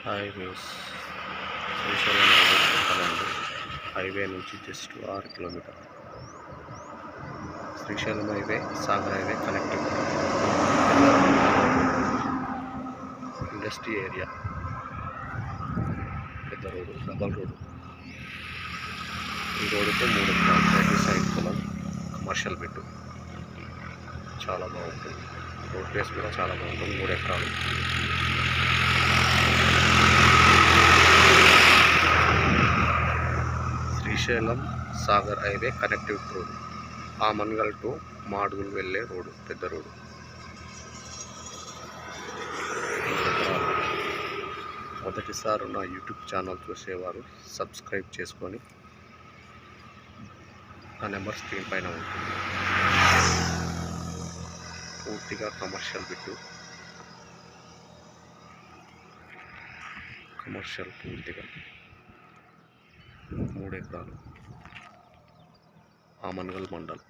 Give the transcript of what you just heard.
Highways Srisailam highway చెప్పాలండి. Highway నుంచి just 6 కిలోమీటర్లు. Srisailam highway Sagar highway connecting industry area, పెద్ద రోడ్డు, డబల్ రోడ్డు. ఈ రోడ్డుతో 3 ఎకరాలు రైట్ సైడ్ పొలం, కమర్షియల్ బిట్టు. చాలా బాగుంటుంది. రోడ్ ప్లేస్ కూడా చాలా బాగుంటుంది. 3 ఎకరాలు. Srisailam Sagar highway connectivity road. Amangal to Madugulu వెళ్ళే రోడ్డు, పెద్ద రోడ్డు. మొదటిసారి నా యూట్యూబ్ ఛానల్ చూసేవారు సబ్స్క్రైబ్ చేసుకొని నా నెంబర్ స్క్రీన్ పైన ఉంటుంది. పూర్తిగా కమర్షియల్ బిట్టు, కమర్షియల్ పూర్తిగా 3 ఎకరాలు. ఆమన్గల్ మండల్.